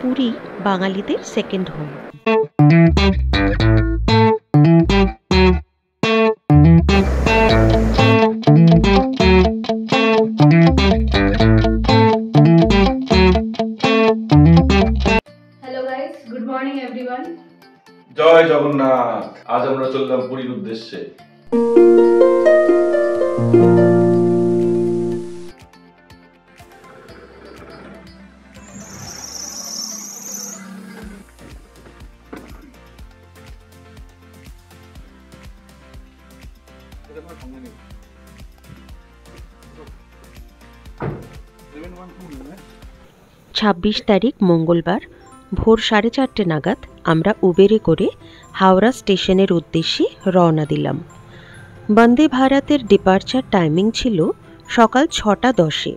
পুরী বাঙালিদের second home. Hello guys, good morning everyone. জয় জগন্নাথ। আজ আমরা চললাম পুরীর উদ্দেশ্যে। ছাব্বিশ তারিখ মঙ্গলবার ভোর 4:30 নাগাদ আমরা উবেরে করে হাওড়া স্টেশনের উদ্দেশ্যে রওনা দিলাম। বন্দে ভারতের ডিপার্চার টাইমিং ছিল সকাল 6:10,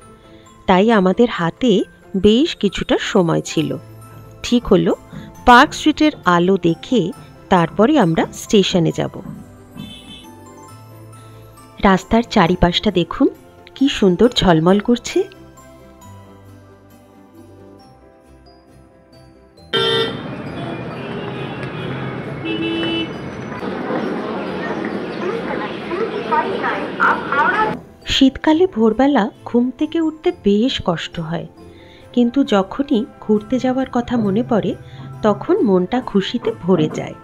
তাই আমাদের হাতে বেশ কিছুটা সময় ছিল। ঠিক হলো, পার্ক স্ট্রিটের আলো দেখে তারপরে আমরা স্টেশনে যাব। রাস্তার চারিপাশটা দেখুন, কি সুন্দর ঝলমল করছে। শীতকালে ভোরবেলা ঘুম থেকে উঠতে বেশ কষ্ট হয়, কিন্তু যখনই ঘুরতে যাওয়ার কথা মনে পড়ে তখন মনটা খুশিতে ভরে যায়।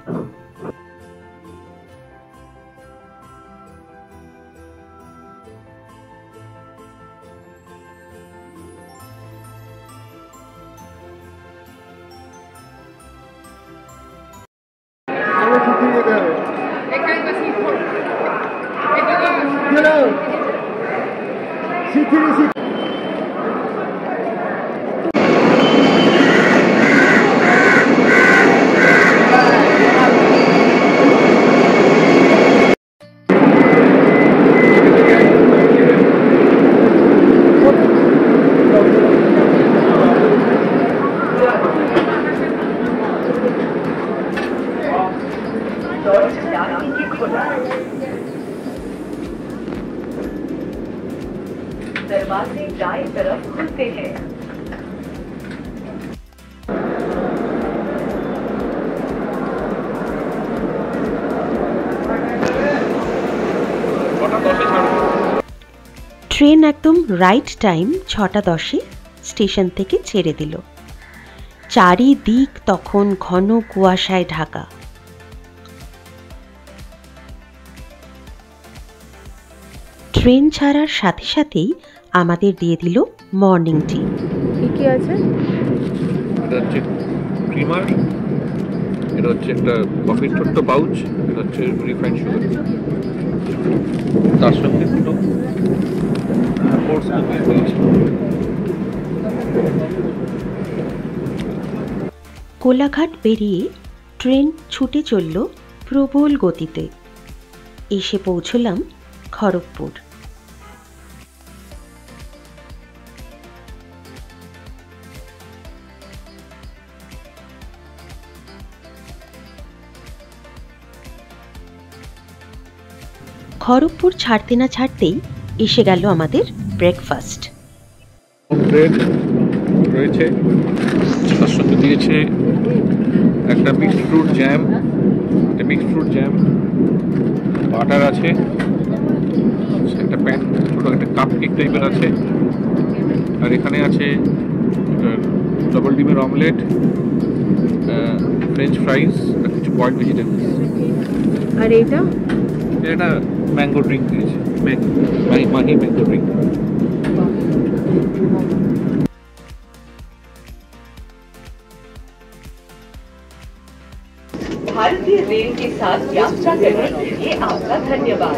दरवाजे दाएं तरफ खुलते हैं। ট্রেন একদম রাইট টাইম 6:10 স্টেশন থেকে ছেড়ে দিল। চারিদিক তখন ঘন কুয়াশায় ঢাকা। ট্রেন ছাড়ার সাথে সাথেই আমাদের দিয়ে দিল মর্নিং টি। কি আছে? এটা হচ্ছে ক্রিমার, এটা হচ্ছে একটা কফির ছোট্ট পাউচ, এটা হচ্ছে রিফাইন্ড সুগার, তার সঙ্গে দুটো কোর্স কুকিজ দিয়েছে। কোলাঘাট পেরিয়ে ট্রেন ছুটে চলল প্রবল গতিতে। এসে পৌঁছলাম খড়গপুর। খড়গপুর ছাড়তে না ছাড়তেই এসে গেল আমাদের ব্রেকফাস্ট। ব্রেড রয়েছে, তার সঙ্গে দিয়েছে একটা মিক্সড ফ্রুট জ্যাম, বাটার আছে, একটা প্যান ছোটো একটা কাপ কেক টাইপের আছে, আর এখানে আছে ডবল ডিমের অমলেট, ফ্রেঞ্চ ফ্রাইজ আর কিছু বয়েলড ভেজিটেবলস। আর এটা ম্যাঙ্গো ড্রিঙ্ক দিয়েছে, মাহি ম্যাঙ্গো ড্রিঙ্ক। भारतीय रेल के साथ यात्रा करने के लिए आपका धन्यवाद।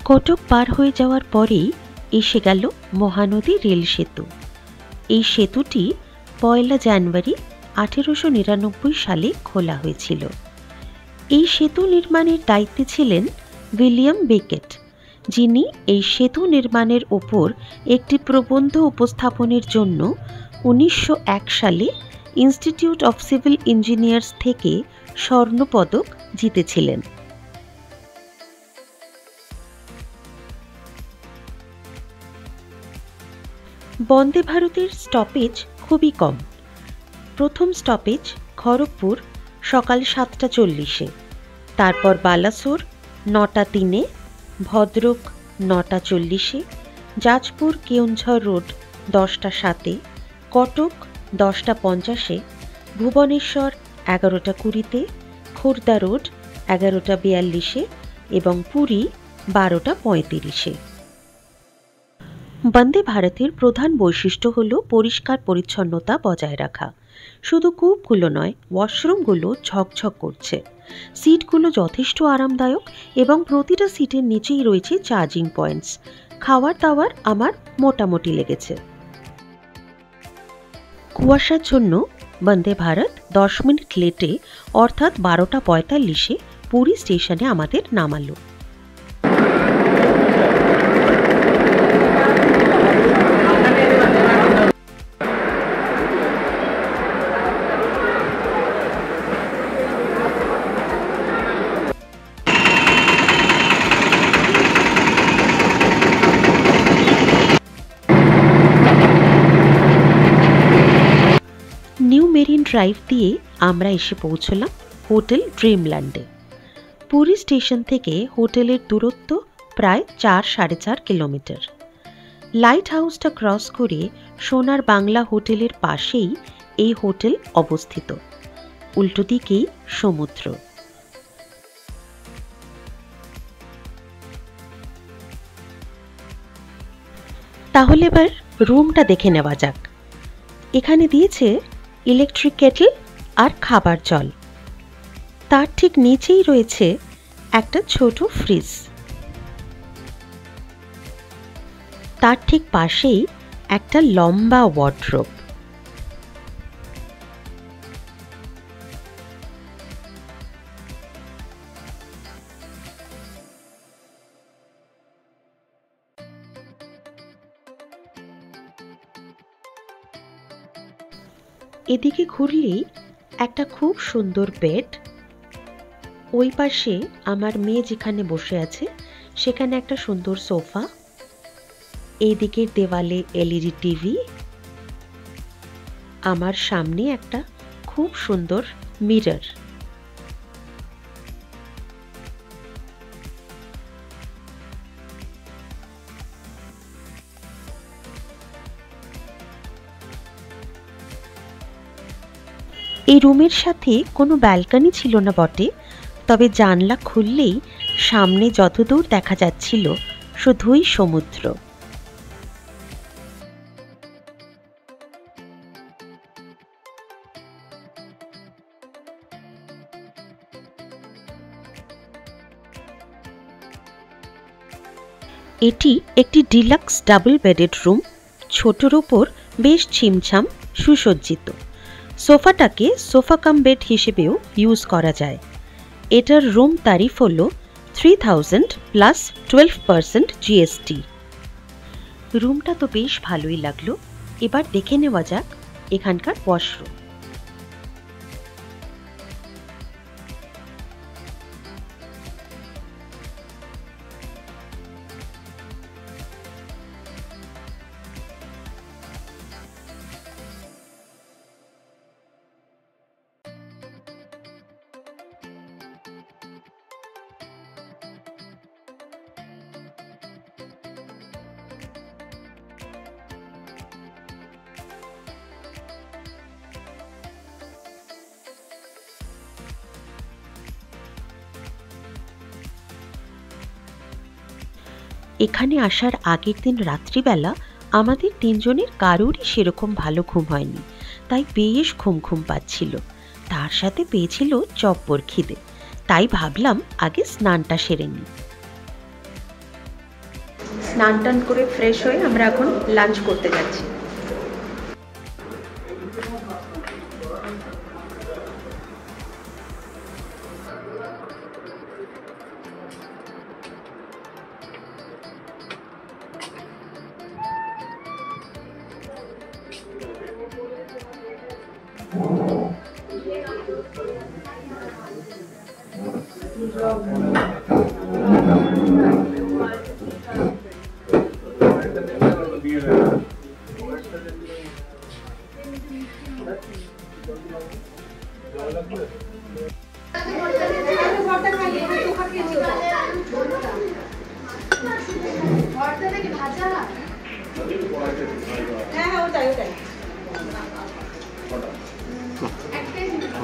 কটক পার হয়ে যাওয়ার পরেই এসে গেল মহানদী রেল সেতু। এই সেতুটি 1 জানুয়ারি 1899 সালে খোলা হয়েছিল। এই সেতু নির্মাণের দায়িত্বে ছিলেন উইলিয়াম বেকেট, যিনি এই সেতু নির্মাণের ওপর একটি প্রবন্ধ উপস্থাপনের জন্য 1901 সালে ইনস্টিটিউট অফ সিভিল ইঞ্জিনিয়ার্স থেকে স্বর্ণপদক জিতেছিলেন। বন্দে ভারতের স্টপেজ খুবই কম। প্রথম স্টপেজ খড়গপুর সকাল 7:40, তারপর বালাসোর 9:03, ভদ্রক 9:40, যাজপুর কেওনঝড় রোড 10:07, কটক 10:50, ভুবনেশ্বর 11:20, খোর্ধা রোড 11:42 এবং পুরী 12:35। বন্দে ভারতের প্রধান বৈশিষ্ট্য হল পরিষ্কার পরিচ্ছন্নতা বজায় রাখা। শুধু কূপগুলো নয়, ওয়াশরুমগুলো ঝকঝক করছে। সিটগুলো যথেষ্ট আরামদায়ক এবং প্রতিটা সিটের নিচেই রয়েছে চার্জিং পয়েন্টস। খাওয়ার দাওয়ার আমার মোটামুটি লেগেছে। কুয়াশার জন্য বন্দে ভারত 10 মিনিট লেটে অর্থাৎ 12:45 পুরী স্টেশনে আমাদের নামালো। নিউ মেরিন ড্রাইভ দিয়ে আমরা এসে পৌঁছলাম হোটেল ড্রিমল্যান্ডে। পুরী স্টেশন থেকে হোটেলের দূরত্ব প্রায় 4-4.5 কিলোমিটার। লাইট হাউসটা ক্রস করে সোনার বাংলা হোটেলের পাশেই এই হোটেল অবস্থিত, উল্টো দিকেই সমুদ্র। তাহলে এবার রুমটা দেখে নেওয়া যাক। এখানে দিয়েছে ইলেকট্রিক কেটল আর খাবার জল। তার ঠিক নিচেই রয়েছে একটা ছোট ফ্রিজ। তার ঠিক পাশেই একটা লম্বা ওয়ার্ডরোব। এদিকে ঘুরলেই একটা খুব সুন্দর বেড। ওই পাশে আমার মেয়ে যেখানে বসে আছে সেখানে একটা সুন্দর সোফা। এই দিকের দেওয়ালে এলইডি টিভি। আমার সামনে একটা খুব সুন্দর মিরর। এই রুমের সাথে কোনো ব্যালকনি ছিল না বটে, তবে জানলা খুললেই সামনে যতদূর দেখা যাচ্ছিল শুধুই সমুদ্র। এটি একটি ডিলাক্স ডাবল বেডেড রুম। ছোটর ওপর বেশ ছিমছাম সুসজ্জিত। সোফাটাকে সোফা কাম বেড হিসেবেও ইউজ করা যায়। এটার রুম তারিফ হল 3000 প্লাস 12% জিএসটি। রুমটা তো বেশ ভালোই লাগলো। এবার দেখে নেওয়া যাক এখানকার ওয়াশরুম। এখানে আসার আগের দিন রাত্রিবেলা আমাদের তিনজনের কারোরই সেরকম ভালো ঘুম হয়নি, তাই বেশ ঘুম পাচ্ছিল। তার সাথে পেয়েছিল চপ্পর খিদে, তাই ভাবলাম আগে স্নানটা সেরে নিই। স্নান টান করে ফ্রেশ হয়ে আমরা এখন লাঞ্চ করতে যাচ্ছি।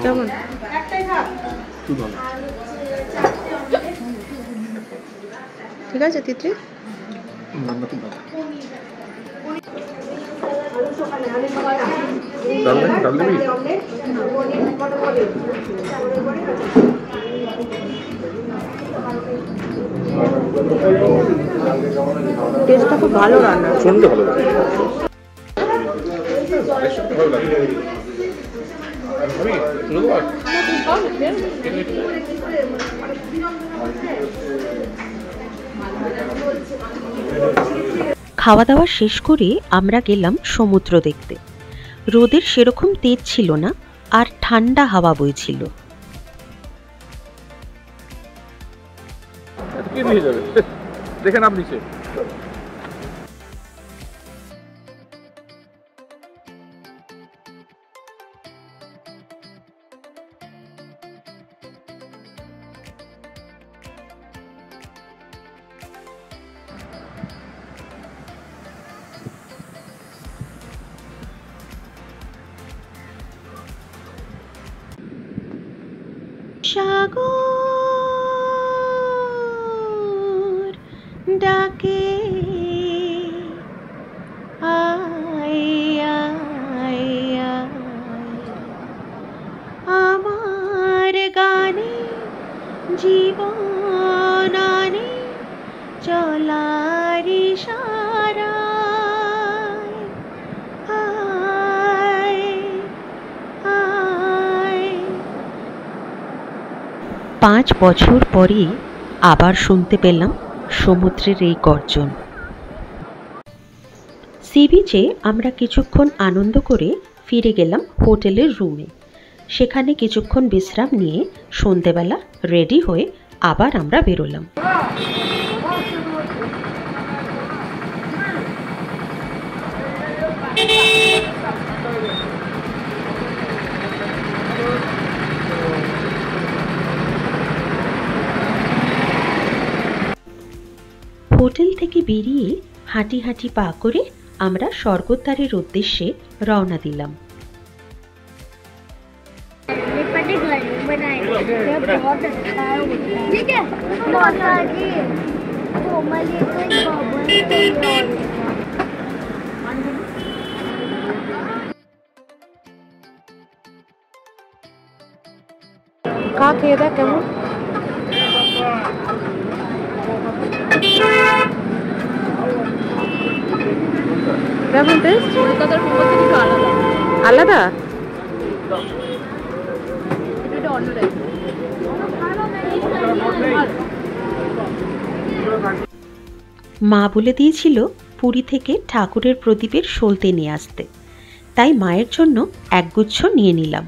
কেমন? ঠিক আছে তিতলি। টেস্টটা খুব ভালো রান্না। শুনতে ভালো লাগে। খাওয়া দাওয়া শেষ করে আমরা গেলাম সমুদ্র দেখতে। রোদের সেরকম তেজ ছিল না, আর ঠান্ডা হাওয়া বইছিল। দেখেন আপনি নিচে সাগর ডাকে আয় আয় আয়, আমার গানে জীবন আনে চলার ইশারায়, আয় আয়। 5 বছর পরে আবার শুনতে পেলাম সমুদ্রের এই গর্জন। সি বিচে আমরা কিছুক্ষণ আনন্দ করে ফিরে গেলাম হোটেলের রুমে। সেখানে কিছুক্ষণ বিশ্রাম নিয়ে সন্ধেবেলা রেডি হয়ে আবার আমরা বেরোলাম। হোটেল থেকে বেরিয়ে হাঁটি হাঁটি পা করে আমরা স্বর্গদ্বারের উদ্দেশ্যে রওনা দিলাম। খা, খেয়ে দেখ কেমন। কেমন টেস্ট? কলকাতার মোমো থেকে একটু আলাদা। আলাদা? এটা অন্য টাইপ। মা বলে দিয়েছিল পুরী থেকে ঠাকুরের প্রদীপের সলতে নিয়ে আসতে, তাই মায়ের জন্য একগুচ্ছ নিয়ে নিলাম।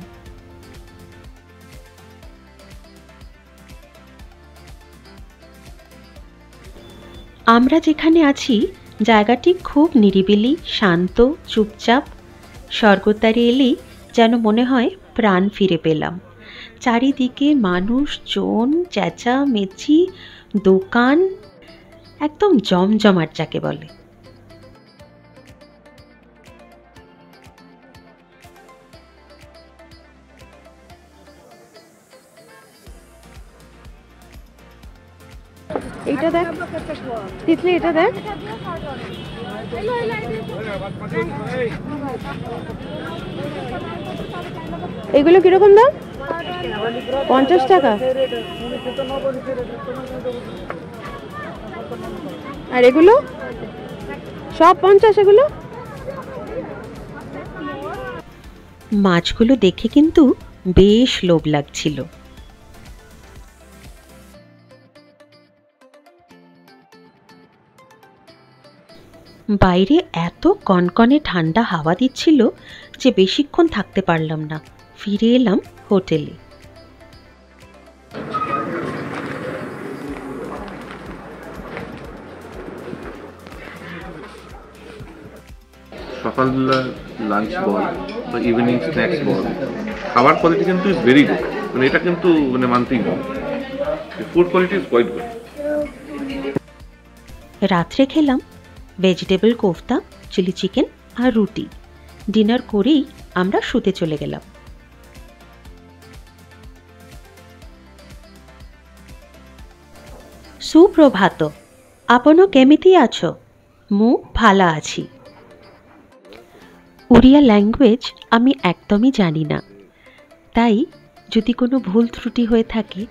আমরা যেখানে আছি জায়গাটি খুব নিরিবিলি, শান্ত, চুপচাপ। স্বর্গদ্বারে এলেই যেন মনে হয় প্রাণ ফিরে পেলাম। চারিদিকে মানুষ, জন, চেঁচামেচি, দোকান, একদম জমজমাট যাকে বলে। এইটা দেখ তিতলি, এটা দেখ। এগুলো কিরকম দাম? 50 টাকা। আর এগুলো সব 50? এগুলো মাছগুলো দেখে কিন্তু বেশ লোভ লাগছিল। বাইরে এত কনকনে ঠান্ডা হাওয়া দিচ্ছিল যে বেশিক্ষণ থাকতে পারলাম না, ফিরে এলাম হোটেলে। সকালবেলা লাঞ্চ বল বা ইভিনিং স্ন্যাক্স বল খাবার কোয়ালিটি কিন্তু ইজ ভেরি গুড, মানে এটা কিন্তু মানে মানতেই হবে, food quality is quite good. রাত্রে খেলাম ভেজিটেবল কোফতা, চিলি চিকেন আর রুটি। ডিনার করেই আমরা শুতে চলে গেলাম। সুপ্রভাত, ଆପଣ କେମିତି ଅଛ? ମୁଁ ভাল আছি। উড়িয়া ল্যাঙ্গুয়েজ আমি একদমই জানি না, তাই যদি কোনো ভুল ত্রুটি হয়ে থাকে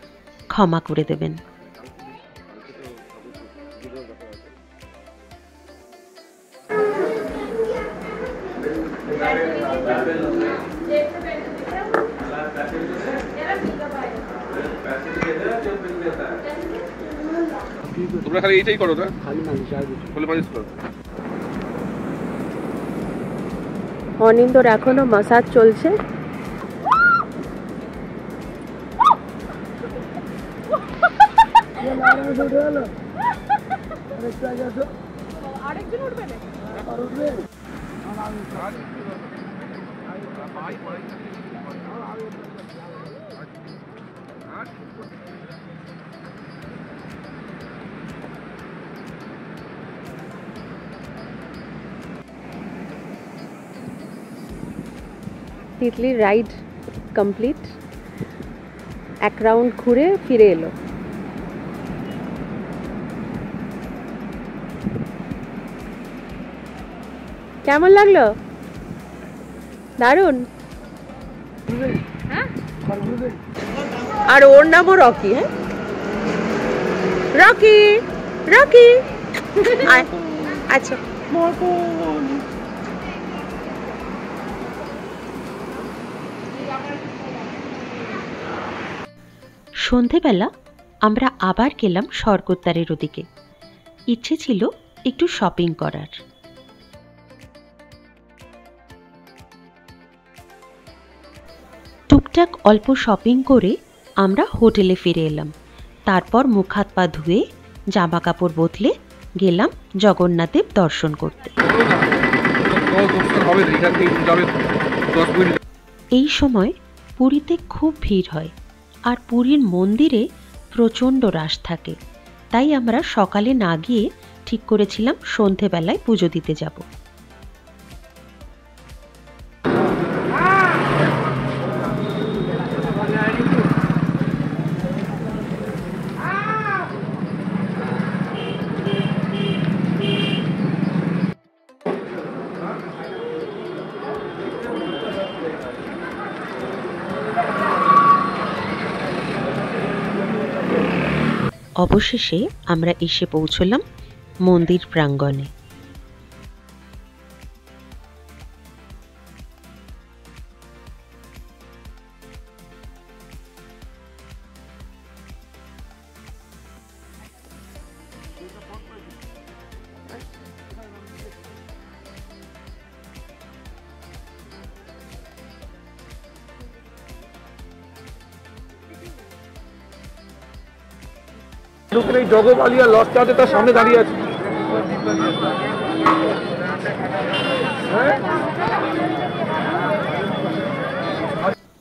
ক্ষমা করে দেবেন। তোমরা খালি এইটাই করো না, খালি মালিশ করো। অনিন্দর এখনো মাসাজ চলছে। তিতলির রাইড কমপ্লিট, এক রাউন্ড ঘুরে ফিরে এলো। কেমন লাগলো? দারুণ। আর ওর নামও রকি। হ্যাঁ, রকি রকি আচ্ছা। সন্ধেবেলা আমরা আবার গেলাম স্বর্গদ্বারের ওদিকে। ইচ্ছে ছিল একটু শপিং করার। টুকটাক অল্প শপিং করে আমরা হোটেলে ফিরে এলাম। তারপর মুখ হাত পা ধুয়ে জামা কাপড় বদলে গেলাম জগন্নাথদেব দর্শন করতে। এই সময় পুরীতে খুব ভিড় হয়, আর পুরীর মন্দিরে প্রচণ্ড রাশ থাকে। তাই আমরা সকালে না গিয়ে ঠিক করেছিলাম সন্ধেবেলায় পুজো দিতে যাব। অবশেষে আমরা এসে পৌঁছলাম মন্দির প্রাঙ্গণে। জগবালিয়া লজটা আছে, তার সামনে দাঁড়িয়ে আছে।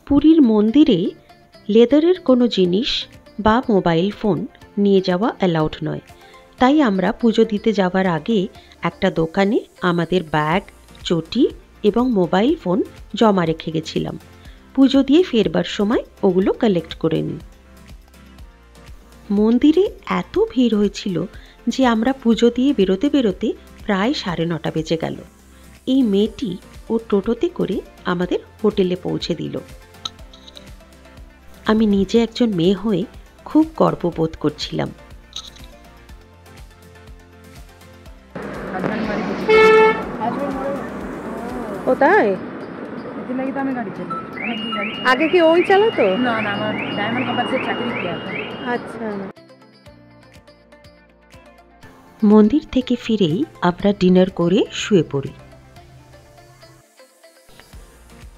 পুরীর মন্দিরে লেদারের কোনো জিনিস বা মোবাইল ফোন নিয়ে যাওয়া অ্যালাউড নয়। তাই আমরা পুজো দিতে যাওয়ার আগে একটা দোকানে আমাদের ব্যাগ, চটি এবং মোবাইল ফোন জমা রেখে গেছিলাম। পুজো দিয়ে ফেরবার সময় ওগুলো কালেক্ট করে নিই। মন্দিরে এত ভিড় হয়েছিল যে আমরা পুজো দিয়ে বেরোতে বেরোতে প্রায় 9:30 বেজে গেল। এই মেয়েটি ও টোটোতে করে আমাদের হোটেলে পৌঁছে দিল। আমি নিজে একজন মেয়ে হয়ে খুব গর্ববোধ করছিলাম। ও তাই? আগে কি ওই চালাতো? না না, আমার ডায়মন্ড কোম্পানিতে চাকরি কিয়া। আচ্ছা। মন্দির থেকে ফিরেই আমরা ডিনার করে শুয়ে পড়ি।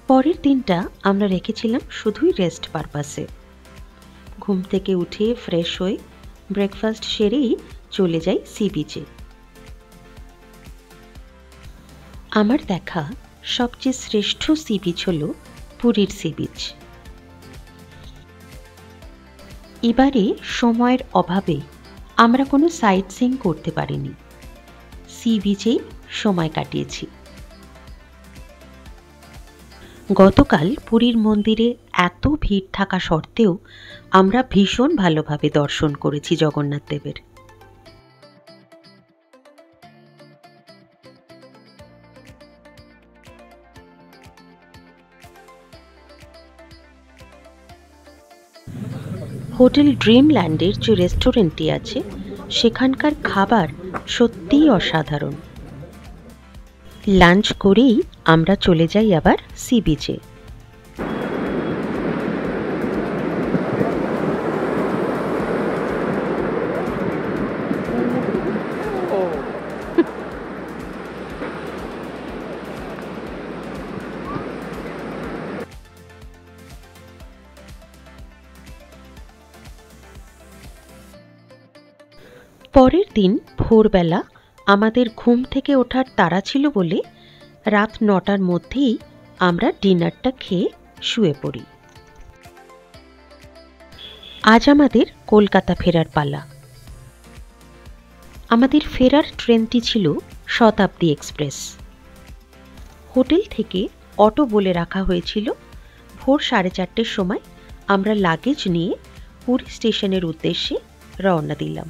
পরের দিনটা আমরা রেখেছিলাম শুধুই রেস্ট পারপাসে। ঘুম থেকে উঠে ফ্রেশ হয়ে ব্রেকফাস্ট সেরেই চলে যাই সি বিচে। আমার দেখা সবচেয়ে শ্রেষ্ঠ সি বিচ হল পুরীর সি বিচ। এবারে সময়ের অভাবে আমরা কোনো সাইট সিইং করতে পারিনি, সি বিচেই সময় কাটিয়েছি। গতকাল পুরীর মন্দিরে এত ভিড় থাকা সত্ত্বেও আমরা ভীষণ ভালোভাবে দর্শন করেছি জগন্নাথ দেবের। হোটেল ড্রিমল্যান্ডের যে রেস্টুরেন্টটি আছে সেখানকার খাবার সত্যিই অসাধারণ। লাঞ্চ করেই আমরা চলে যাই আবার সি বিচে। পরের দিন ভোরবেলা আমাদের ঘুম থেকে ওঠার তাড়া ছিল বলে রাত 9টার মধ্যেই আমরা ডিনারটা খেয়ে শুয়ে পড়ি। আজ আমাদের কলকাতা ফেরার পালা। আমাদের ফেরার ট্রেনটি ছিল শতাব্দী এক্সপ্রেস। হোটেল থেকে অটো বলে রাখা হয়েছিল। ভোর 4:30টার সময় আমরা লাগেজ নিয়ে পুরী স্টেশনের উদ্দেশ্যে রওনা দিলাম।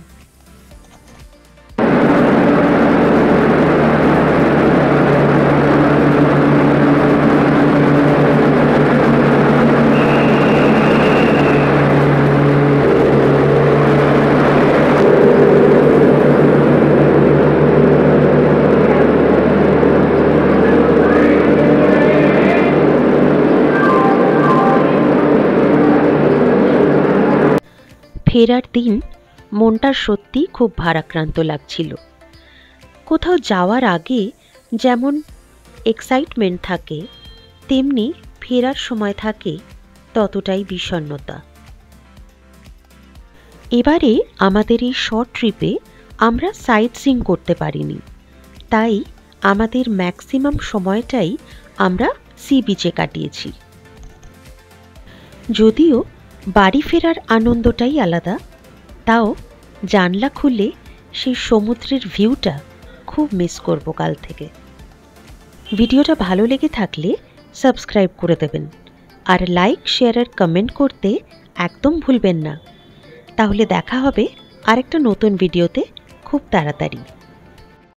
ফেরার দিন মনটা সত্যি খুব ভারাক্রান্ত লাগছিল। কোথাও যাওয়ার আগে যেমন এক্সাইটমেন্ট থাকে, তেমনি ফেরার সময় থাকে ততটাই বিষণ্ণতা। এবারে আমাদের এই শর্ট ট্রিপে আমরা সাইট সিইং করতে পারিনি, তাই আমাদের ম্যাক্সিমাম সময়টাই আমরা সি বিচে কাটিয়েছি। যদিও বাড়ি ফেরার আনন্দটাই আলাদা, তাও জানলা খুলে সেই সমুদ্রের ভিউটা খুব মিস করব কাল থেকে। ভিডিওটা ভালো লেগে থাকলে সাবস্ক্রাইব করে দেবেন, আর লাইক, শেয়ার আর কমেন্ট করতে একদম ভুলবেন না। তাহলে দেখা হবে আরেকটা নতুন ভিডিওতে খুব তাড়াতাড়ি।